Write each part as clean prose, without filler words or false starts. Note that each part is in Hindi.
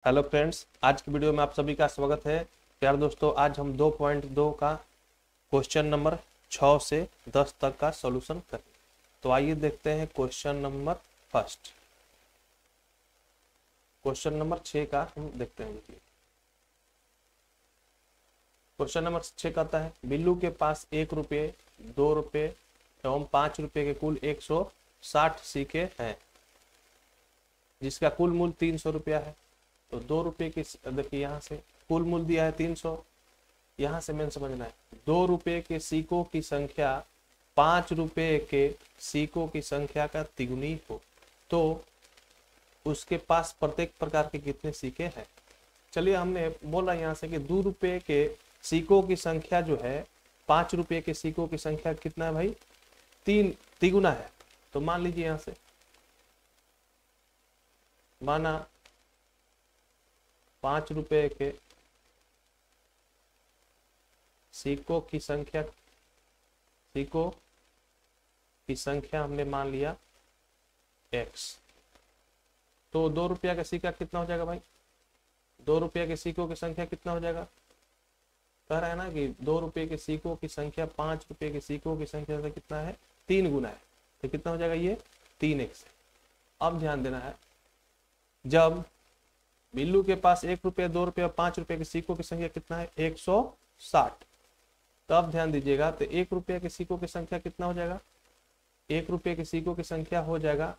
हेलो फ्रेंड्स, आज की वीडियो में आप सभी का स्वागत है। प्यारे दोस्तों, आज हम 2.2 का क्वेश्चन नंबर 6 से 10 तक का सॉल्यूशन करेंगे। तो आइए देखते हैं question number first. Question number 6 का हम देखते हैं। क्वेश्चन नंबर 6 कहता है, बिल्लू के पास 1 रुपये, 2 रुपये एवं 5 रुपये के कुल 160 सिक्के हैं, जिसका कुल मूल्य 300 रुपया है। तो 2 रुपये की, देखिए यहाँ से कुल मूल्य दिया है 300। यहाँ से मैंने समझना है 2 रुपये के सिक्कों की संख्या 5 रुपये के सिक्कों की संख्या का तिगुनी हो तो उसके पास प्रत्येक प्रकार के कितने सिक्के हैं। चलिए, हमने बोला यहाँ से कि 2 रुपये के सिक्कों की संख्या जो है 5 रुपये के सिक्कों की संख्या कितना है भाई, 3 तिगुना है। तो मान लीजिए यहाँ से माना 5 रुपये के सिक्कों की संख्या हमने मान लिया x। तो 2 रुपया का सिक्का कितना हो जाएगा भाई, 2 रुपया के सिक्कों की संख्या कितना हो जाएगा। कह रहा है ना कि 2 रुपये के सिक्कों की संख्या 5 रुपये के सिक्कों की संख्या से कितना है, 3 गुना है। तो कितना हो जाएगा, ये 3x। अब ध्यान देना है, जब बिल्लू के पास 1 रुपये, 2 रुपये और 5 रुपये के सिक्कों की संख्या कितना है, 160। तो अब ध्यान दीजिएगा, तो 1 रुपये के सिक्कों की संख्या कितना हो जाएगा, 1 रुपये के सिक्कों की संख्या हो जाएगा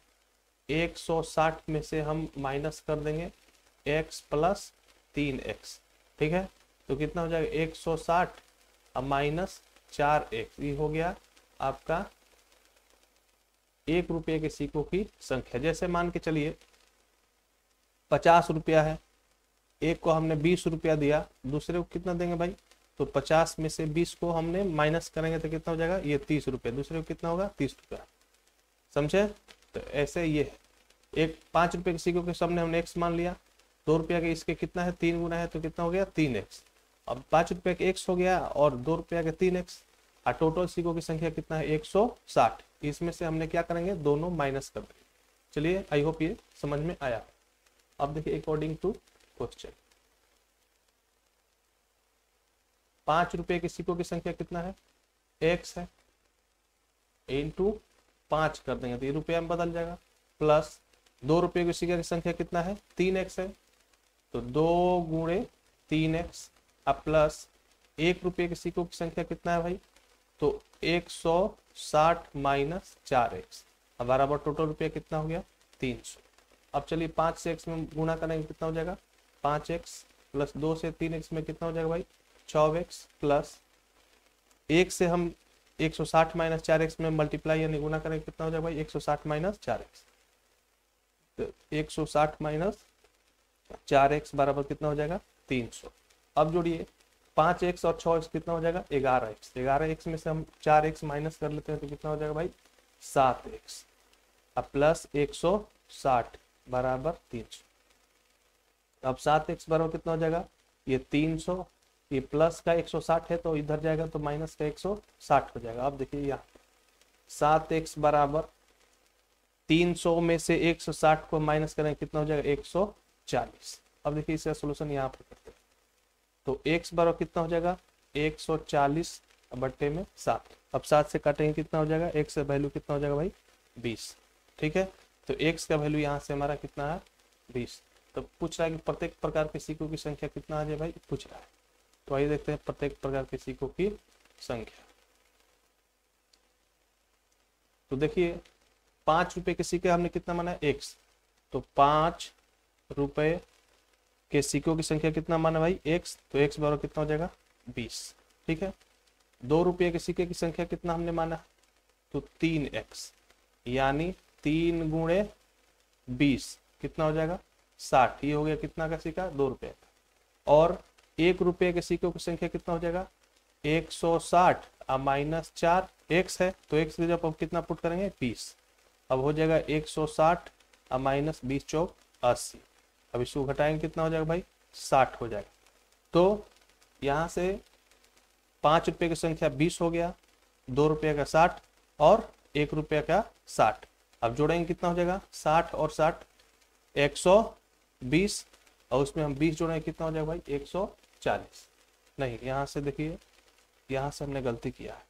160 में से हम माइनस कर देंगे x प्लस 3x। ठीक है, तो कितना हो जाएगा 160 अब माइनस 4x, ये हो गया आपका 1 रुपये के सिक्कों की संख्या। जैसे मान के चलिए 50 रुपया है, एक को हमने 20 रुपया दिया, दूसरे को कितना देंगे भाई, तो 50 में से 20 को हमने माइनस करेंगे तो कितना हो जाएगा, ये 30 रुपया। दूसरे को कितना होगा, 30 रुपया। समझे। तो ऐसे ये है, एक 5 रुपये के सिक्कों के सामने हमने x मान लिया, 2 रुपया के इसके कितना है, 3 गुना है, तो कितना हो गया 3x। अब 5 रुपये के x हो गया और 2 रुपया के 3x, और टोटल सिक्कों की संख्या कितना है 160। इसमें से हमने क्या करेंगे, दोनों माइनस कर देंगे। चलिए, आई होप ये समझ में आया। अब देखिए अकॉर्डिंग टू क्वेश्चन, 5 रुपये के सिक्कों की संख्या कितना है, x है, इंटू 5 कर देंगे तो ये रुपया में बदल जाएगा, प्लस 2 रुपये के सिक्के की संख्या कितना है, 3x है, तो 2 गुणे 3x, अब प्लस 1 रुपये के सिक्कों की संख्या कितना है भाई, तो 160 माइनस 4x, अब बराबर टोटल रुपया कितना हो गया 300। अब चलिए 5 से x में गुणा करेंगे, कितना हो जाएगा 5x, प्लस 2 से 3x में कितना हो जाएगा भाई 6x, प्लस 1 से हम 160 माइनस 4x में मल्टीप्लाई यानी गुणा करेंगे, कितना हो जाएगा भाई 160 माइनस 4x। तो 160 माइनस 4x बराबर कितना हो जाएगा 300। अब जोड़िए 5x और 6x कितना हो जाएगा 11x। 11x में से हम 4x माइनस कर लेते हैं तो कितना हो जाएगा भाई 7x, अब प्लस 160 बराबर 300। अब 7x बराबर कितना हो जाएगा, ये 300, ये प्लस का 160 है तो इधर जाएगा तो माइनस का 160 हो जाएगा। अब देखिए यहाँ 7x बराबर 300 में से 160 को माइनस करें कितना हो जाएगा 140। अब देखिए इसका सोल्यूशन यहाँ पर करते हैं, तो x बराबर कितना हो जाएगा 140 बट्टे में 7। अब 7 से काटेंगे कितना हो जाएगा, x का वैल्यू कितना हो जाएगा भाई 20। ठीक है, तो x का वैल्यू यहाँ से हमारा कितना है 20। तो पूछ रहा है कि प्रत्येक प्रकार के सिक्कों की संख्या कितना आ जाए भाई, पूछ रहा है। तो आइए देखते हैं प्रत्येक प्रकार के सिक्कों की संख्या। तो देखिए 5 रुपये के सिक्के हमने कितना माना x, तो 5 रुपये के सिक्कों की संख्या कितना माना भाई x, तो x बराबर कितना हो जाएगा 20। ठीक है, 2 रुपये के सिक्के की संख्या कितना हमने माना, तो 3x, यानी 3 गुणे 20 कितना हो जाएगा 60। ये हो गया कितना का सिक्का, 2 रुपये का। और 1 रुपये के सिक्कों की संख्या कितना हो जाएगा 160 माइनस 4x है, तो x की जब अब कितना पुट करेंगे 20। अब हो जाएगा 160 माइनस 20 चौक 80। अब इसको घटाएंगे कितना हो जाएगा भाई 60 हो जाएगा। तो यहाँ से 5 रुपये की संख्या 20 हो गया, 2 रुपये का 60 और 1 रुपये का 60। अब जोड़ेंगे कितना हो जाएगा 60 और 60 120 और उसमें हम 20 जोड़ेंगे कितना हो जाएगा भाई 140। नहीं, यहाँ से देखिए, यहाँ से हमने गलती किया है।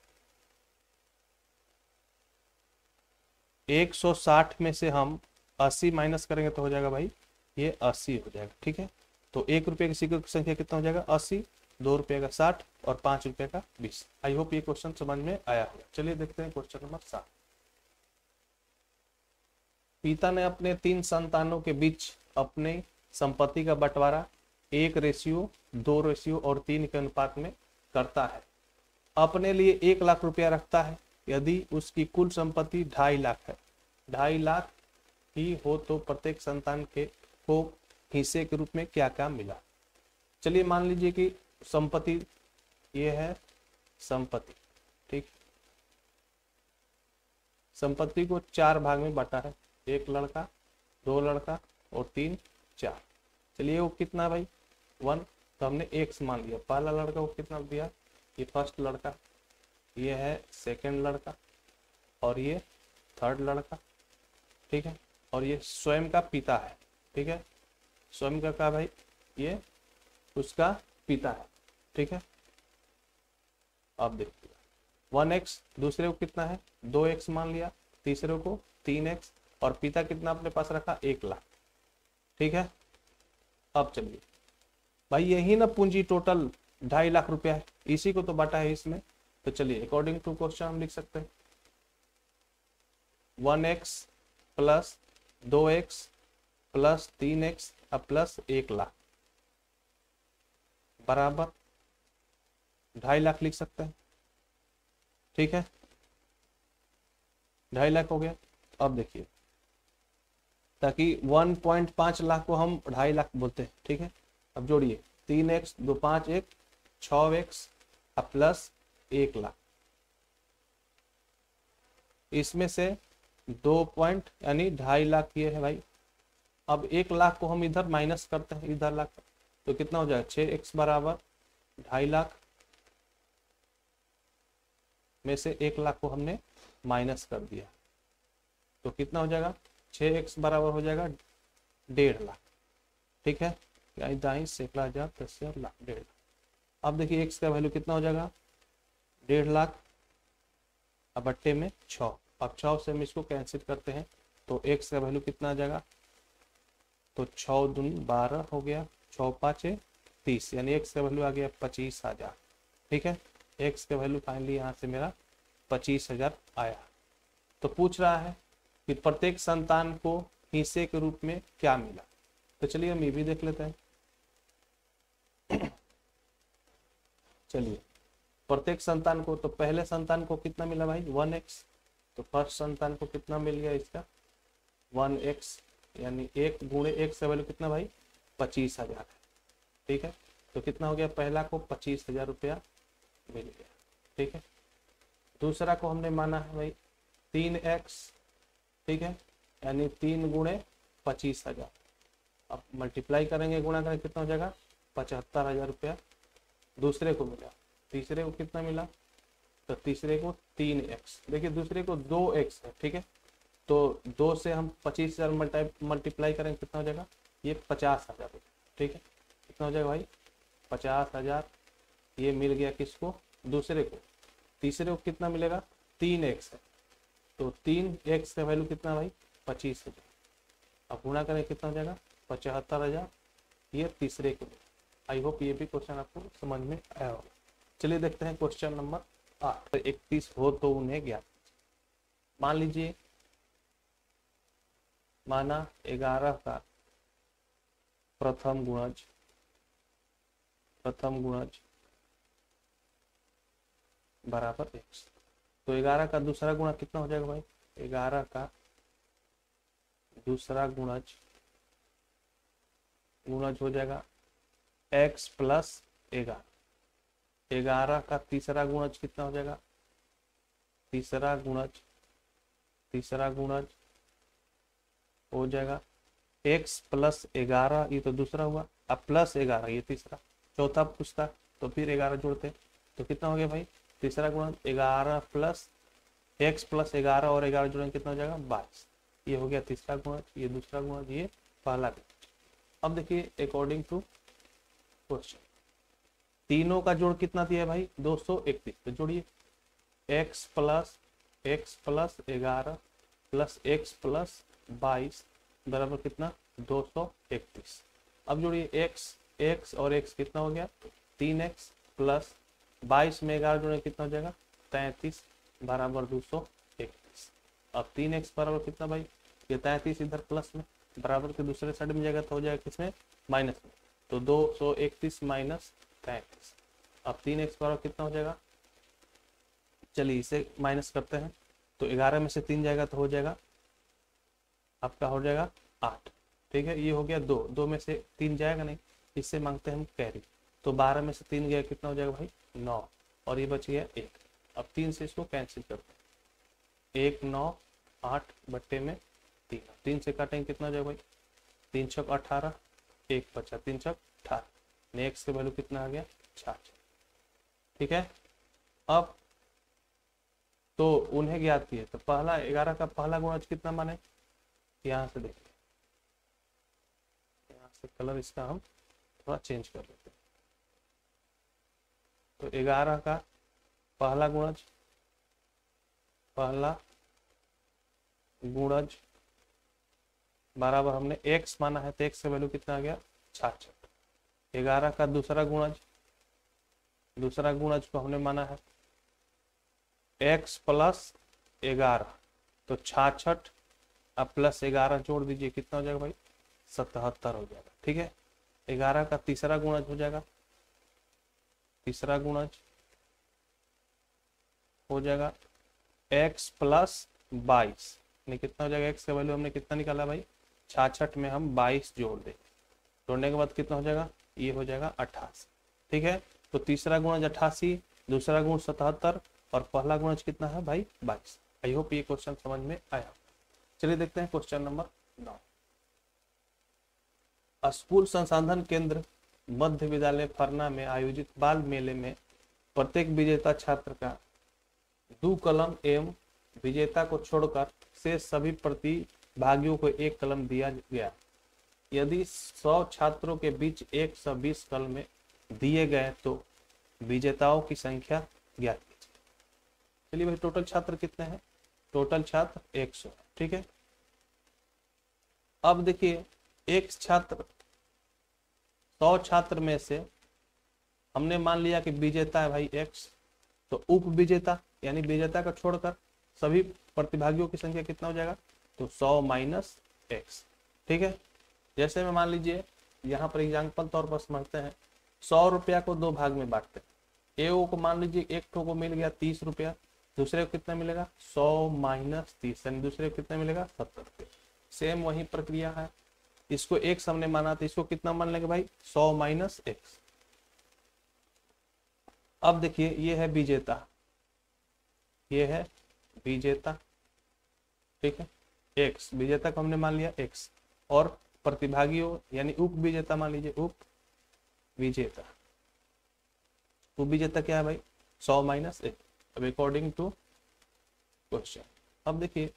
160 में से हम 80 माइनस करेंगे तो हो जाएगा भाई ये 80 हो जाएगा। ठीक है, तो 1 रुपये के सिक्के की संख्या कितना हो जाएगा 80, 2 रुपये का 60 और 5 रुपये का 20। आई होप ये क्वेश्चन समझ में आया होगा। चलिए देखते हैं क्वेश्चन नंबर 7। पिता ने अपने 3 संतानों के बीच अपने संपत्ति का बंटवारा 1:2 और 3 के अनुपात में करता है। अपने लिए 1 लाख रुपया रखता है। यदि उसकी कुल संपत्ति 2.5 लाख है, 2.5 लाख ही हो तो प्रत्येक संतान को हिस्से के रूप में क्या क्या मिला। चलिए मान लीजिए कि संपत्ति ये है संपत्ति, ठीक, संपत्ति को 4 भाग में बांटा है, 1 लड़का, 2 लड़का और 3 4। चलिए वो कितना भाई 1, तो हमने x मान लिया। पहला लड़का को कितना दिया, ये फर्स्ट लड़का, ये है सेकंड लड़का और ये थर्ड लड़का। ठीक है, और ये स्वयं का पिता है। ठीक है, स्वयं का क्या भाई, ये उसका पिता है। ठीक है, अब देखिए 1x, दूसरे को कितना है 2x मान लिया, तीसरे को 3x और पिता कितना अपने पास रखा 1 लाख। ठीक है, अब चलिए भाई यही ना पूंजी टोटल 2.5 लाख रुपया है, इसी को तो बांटा है इसमें। तो चलिए अकॉर्डिंग टू क्वेश्चन हम लिख सकते हैं 1x plus 2x plus 3x plus 1 lakh बराबर 2.5 लाख लिख सकते हैं। ठीक है, 2.5 लाख हो गया। अब देखिए, ताकि 1.5 लाख को हम 2.5 लाख बोलते हैं। ठीक है, अब जोड़िए 3x 2 5 1 6x प्लस 1 लाख, इसमें से 2 पॉइंट यानी 2.5 लाख ये है भाई। अब 1 लाख को हम इधर माइनस करते हैं इधर लाख, तो कितना हो जाएगा 6x बराबर 2.5 लाख में से 1 लाख को हमने माइनस कर दिया, तो कितना हो जाएगा 6x बराबर हो जाएगा 1.5 लाख। ठीक है, यानी दाई सैकड़ा हजार 10,000 लाख 1.5 लाख। अब देखिए x का वैल्यू कितना हो जाएगा 1.5 लाख अब बट्टे में 6। अब 6 से हम इसको कैंसिल करते हैं तो x का वैल्यू कितना आ जाएगा, तो 6 दूनी 12 हो गया, 6 5 30, यानी x का वैल्यू आ गया 25,000। ठीक है, x का वैल्यू फाइनली यहाँ से मेरा 25,000 आया। तो पूछ रहा है कि प्रत्येक संतान को हिस्से के रूप में क्या मिला। तो चलिए हम ये भी देख लेते हैं। चलिए प्रत्येक संतान को, तो पहले संतान को कितना मिला भाई 1x, तो फर्स्ट संतान को कितना मिल गया इसका 1x, यानी 1 गुणे x का वैल्यू कितना भाई 25,000 है। ठीक है, तो कितना हो गया, पहला को 25,000 रुपया मिल गया। ठीक है, दूसरा को हमने माना है भाई 3x। ठीक है, यानी 3 गुणे 25,000, अब मल्टीप्लाई करेंगे गुणा करेंगे कितना हो जाएगा 75,000 रुपया दूसरे को मिला। तीसरे को कितना मिला, तो तीसरे को 3x, देखिए दूसरे को 2x है। ठीक है, तो 2 से हम 25,000 मल्टीप्लाई करेंगे कितना हो जाएगा ये 50,000 रुपये। ठीक है, कितना हो जाएगा भाई 50,000, ये मिल गया किसको दूसरे को। तीसरे को कितना मिलेगा 3x है, तो 3x का वैल्यू कितना भाई 25,000, अब गुणा करें कितना हो जाएगा 75,000, ये तीसरे को। आई होप ये भी क्वेश्चन आपको समझ में आया होगा। चलिए देखते हैं क्वेश्चन नंबर 8। 31 हो तो उन्हें ज्ञात। मान लीजिए माना 11 का प्रथम गुणज बराबर x, तो 11 का दूसरा गुणा कितना हो जाएगा भाई 11 का दूसरा गुणज हो जाएगा x प्लस 11। 11 का तीसरा गुणज कितना हो जाएगा, तीसरा गुणज हो जाएगा x प्लस 11, ये तो दूसरा हुआ, अब प्लस 11 ये तीसरा, चौथा पूछता तो फिर 11 जोड़ते तो कितना हो गया भाई तीसरा गुणज 11 प्लस x प्लस 11 और 11 जोड़ेंगे कितना हो जाएगा 22। ये हो गया तीसरा गुणज, ये दूसरा गुणज, ये पहला गुणज। अब देखिए अकॉर्डिंग टू क्वेश्चन तीनों का जोड़ कितना दिया है भाई 231, तो जोड़िए x plus 11 plus x plus 22 बराबर कितना 231। अब जोड़िए x और x कितना हो गया 3x प्लस 22 में 11 जोड़े कितना हो जाएगा 33 बराबर 231। अब 3x बराबर कितना भाई ये 33 इधर प्लस में बराबर के दूसरे साइड में जाएगा तो हो जाएगा किसमें माइनस में, तो 231 माइनस 33। अब 3x बराबर कितना हो जाएगा, चलिए इसे माइनस करते हैं, तो 11 में से 3 जाएगा तो हो जाएगा आपका हो जाएगा 8। ठीक है, ये हो गया 2 में से 3 जाएगा नहीं, इससे मांगते हैं हम कैरी, तो 12 में से 3 गया कितना हो जाएगा भाई 9 और ये बच गया 1। अब 3 से इसको कैंसिल करते हैं, 1 9 8 बट्टे में 3 से काटेंगे कितना हो जाएगा भाई 3 छक 18, 1 बचा 3 छक 18, नेक्स्ट का वैल्यू कितना आ गया 4। ठीक है, अब तो उन्हें ज्ञात किए, तो पहला 11 का पहला गुणज कितना माने, यहाँ से देखिए, यहाँ से कलर इसका हम थोड़ा चेंज कर लेते हैं। तो 11 का पहला गुणज बराबर हमने x माना है, तो x का वैल्यू कितना आ गया 66। 11 का दूसरा गुणज को हमने माना है x प्लस 11, तो 66 अब प्लस 11 जोड़ दीजिए कितना हो जाएगा भाई 77 हो जाएगा। ठीक है, 11 का तीसरा गुणज हो जाएगा, तीसरा गुणज हो जाएगा x प्लस 22, कितना हो जाएगा x का वैल्यू हमने कितना निकाला भाई 66 में हम 22 जोड़ देंगे, जोड़ने के बाद कितना हो जाएगा ये हो जाएगा 88। ठीक है, तो तीसरा गुणज 88, दूसरा गुण 77 और पहला गुणज कितना है भाई 22। आई होप ये क्वेश्चन समझ में आया। चलिए देखते हैं क्वेश्चन नंबर 9। स्कूल संसाधन केंद्र मध्य विद्यालय फरना में आयोजित बाल मेले में प्रत्येक विजेता छात्र का 2 कलम एवं विजेता को छोड़कर से सभी प्रतिभागियों को 1 कलम दिया गया। यदि 100 छात्रों के बीच 120 कलम दिए गए तो विजेताओं की संख्या ज्ञात कीजिए। चलिए भाई टोटल छात्र कितने हैं, टोटल छात्र 100। ठीक है, अब देखिए एक छात्र 100 छात्र में से हमने मान लिया कि विजेता है भाई x, तो उप विजेता यानी विजेता का छोड़कर सभी प्रतिभागियों की संख्या कितना हो जाएगा, तो 100 माइनस x। ठीक है, जैसे में मान लीजिए यहाँ पर एग्जाम्पल तौर पर समझते हैं, 100 रुपया को 2 भाग में बांटते हैं, एओ को मान लीजिए एक ठो को मिल गया 30 रुपया, दूसरे को कितना मिलेगा 100 माइनस 30 यानी दूसरे को कितना मिलेगा 70 रुपये। सेम वही प्रक्रिया है, इसको x हमने माना तो इसको कितना मान लेंगे भाई 100 माइनस x। अब देखिए ये है विजेता, ये है विजेता। ठीक है, x विजेता को हमने मान लिया x और प्रतिभागियों यानी उप विजेता मान लीजिए उप विजेता, उप विजेता क्या है भाई 100 माइनस 1। अब अकॉर्डिंग टू क्वेश्चन, अब देखिए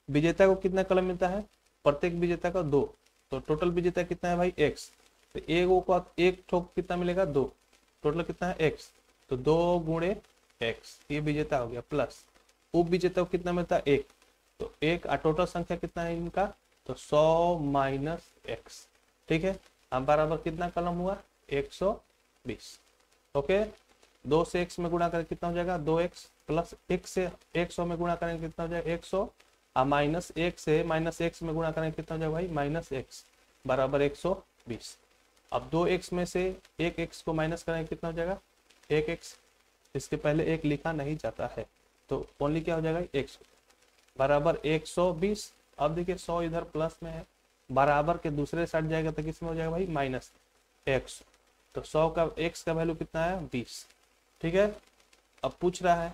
विजेता को कितना कलम मिलता है, प्रत्येक विजेता का 2, तो टोटल विजेता कितना है भाई x, तो एगो का एक ठोक कितना मिलेगा 2, टोटल कितना है x, तो 2 गुणे x ये विजेता हो गया, प्लस उप विजेता को कितना मिलता है 1, तो 1 टोटल संख्या कितना है इनका, तो 100 माइनस x। ठीक है, अब बराबर कितना कलम हुआ 120। ओके, 2 से x में गुणा करें कितना हो जाएगा 2x, प्लस 1 से 100 में गुणा करेंगे कितना हो जाएगा 100, और माइनस 1 से माइनस x में गुणा करेंगे कितना हो जाएगा भाई माइनस x बराबर 120। अब 2x में से 1x को माइनस करेंगे कितना हो जाएगा 1x, इसके पहले 1 लिखा नहीं जाता है तो ओनली क्या हो जाएगा 100 बराबर 120। अब देखिए 100 इधर प्लस में है, बराबर के दूसरे साइड जाएगा तो किस में हो जाएगा भाई माइनस 100, तो 100 का x का वैल्यू कितना है 20। ठीक है, अब पूछ रहा है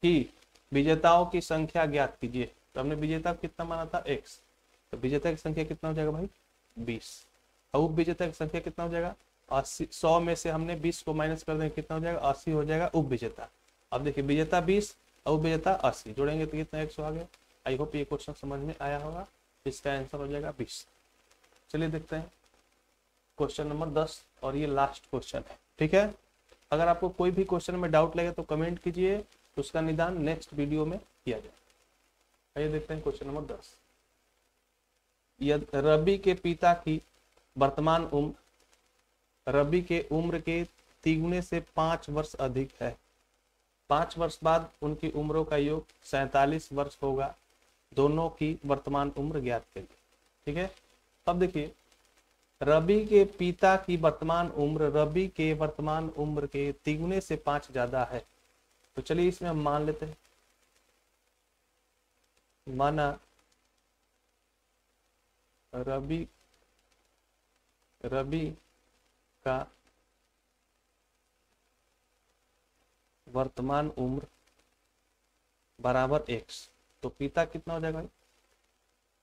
कि विजेताओं की संख्या ज्ञात कीजिए, तो हमने विजेता को कितना माना था x, तो विजेता की संख्या कितना हो जाएगा भाई 20, और उप विजेता की संख्या कितना हो जाएगा 80। 100 में से हमने 20 को माइनस कर देंगे कितना हो जाएगा 80 हो जाएगा उप विजेता। अब देखिए विजेता 20 और उप विजेता 80 जोड़ेंगे तो कितना 100 आ गया। आई होप ये क्वेश्चन समझ में आया होगा, इसका आंसर हो जाएगा 20। चलिए देखते हैं क्वेश्चन नंबर 10 और ये लास्ट क्वेश्चन है। ठीक है, अगर आपको कोई भी क्वेश्चन में डाउट लगे तो कमेंट कीजिए, उसका निदान नेक्स्ट वीडियो में किया जाए। आइए देखते हैं क्वेश्चन नंबर 10। यदि रवि के पिता की वर्तमान उम्र रवि के उम्र के तिगुने से 5 वर्ष अधिक है, 5 वर्ष बाद उनकी उम्रों का योग 47 वर्ष होगा, दोनों की वर्तमान उम्र ज्ञात करिए। ठीक है, अब देखिए रवि के पिता की वर्तमान उम्र रवि के वर्तमान उम्र के तिगुने से 5 ज्यादा है। तो चलिए इसमें हम मान लेते हैं, माना रवि का वर्तमान उम्र बराबर x, तो पिता कितना हो जाएगा?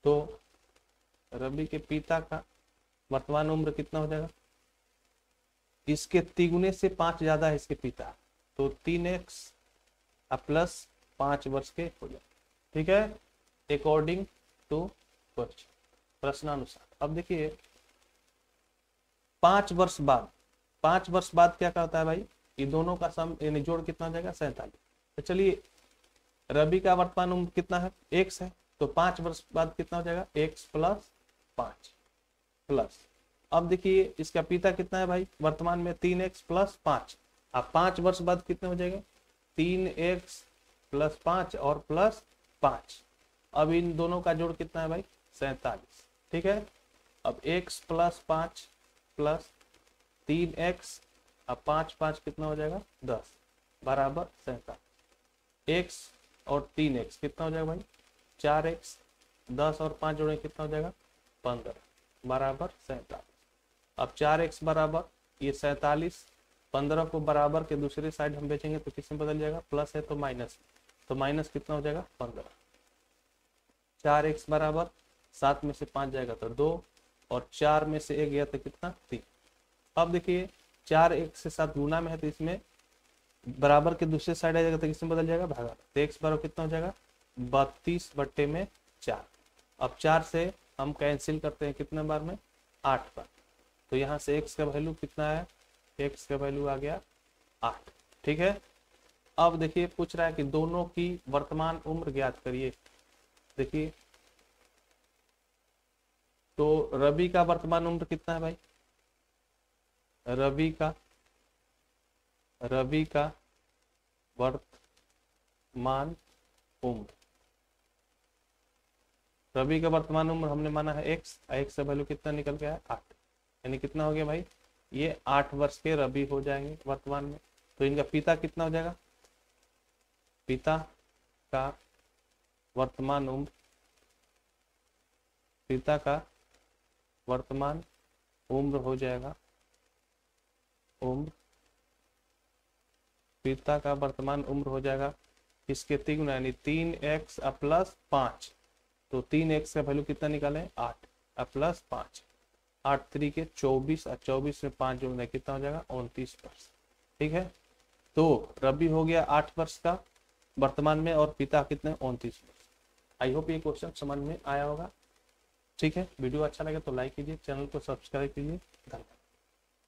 तो रवि के पिता का वर्तमान उम्र कितना हो जाएगा? इसके तिगुने से 5 ज्यादा है इसके पिता, तो 3x प्लस 5 वर्ष के हो जाए। ठीक है, अकॉर्डिंग टू क्वेश्चन, प्रश्नानुसार। अब देखिए 5 वर्ष बाद क्या करता है भाई? ये दोनों का सम यानी जोड़ कितना हो जाएगा? 47। तो चलिए रवि का वर्तमान उम्र कितना है? x है, तो 5 वर्ष बाद कितना हो जाएगा? x प्लस 5 प्लस, अब देखिए इसका पिता कितना है भाई वर्तमान में? 3x plus 5। अब 5 वर्ष बाद कितने हो जाएंगे? 3x प्लस 5 और प्लस 5। अब इन दोनों का जोड़ कितना है भाई? 47। ठीक है, अब x प्लस 5 प्लस 3x, अब 5 कितना हो जाएगा? 10 बराबर 47। x और 3x कितना हो जाएगा भाई? 4x, 10 और 5 जोड़े कितना हो जाएगा? 15 बराबर 47। अब 4x बराबर ये 47, 15 को बराबर के दूसरे साइड हम बेचेंगे तो किसमें बदल जाएगा? प्लस है तो माइनस, तो माइनस कितना हो जाएगा? 15। 4x बराबर 7 में से 5 जाएगा तो 2, और 4 में से 1 गया तो कितना? 3। अब देखिए 4x से 7 गुना में है तो इसमें बराबर के दूसरे साइड आ जाएगा तो किसमें बदल जाएगा? भागा, तो x बराबर कितना हो जाएगा? 32/4। अब 4 से हम कैंसिल करते हैं कितने बार में? 8 बार, तो यहाँ से x का वैल्यू कितना है? x का वैल्यू आ गया 8। ठीक है, अब देखिए पूछ रहा है कि दोनों की वर्तमान उम्र ज्ञात करिए। देखिए तो रवि का वर्तमान उम्र कितना है भाई? रवि का वर्तमान उम्र, रवि का वर्तमान उम्र हमने माना है x, x का वैल्यू कितना निकल गया है? 8, यानी कितना हो गया भाई? ये 8 वर्ष के रवि हो जाएंगे वर्तमान में। तो इनका पिता कितना हो जाएगा? पिता का वर्तमान उम्र हो जाएगा पिता का वर्तमान उम्र हो जाएगा इसके तिगुना, यानी 3x प्लस 5। तो 3x का वैल्यू कितना निकाले? 8 प्लस 5, 8 3 के 24, और 24 में 5 जोड़ना कितना हो जाएगा? 29 वर्ष। ठीक है, तो रवि हो गया 8 वर्ष का वर्तमान में और पिता कितने? 29 वर्ष। आई होप ये क्वेश्चन समझ में आया होगा। ठीक है, वीडियो अच्छा लगे तो लाइक कीजिए, चैनल को सब्सक्राइब कीजिए। धन्यवाद।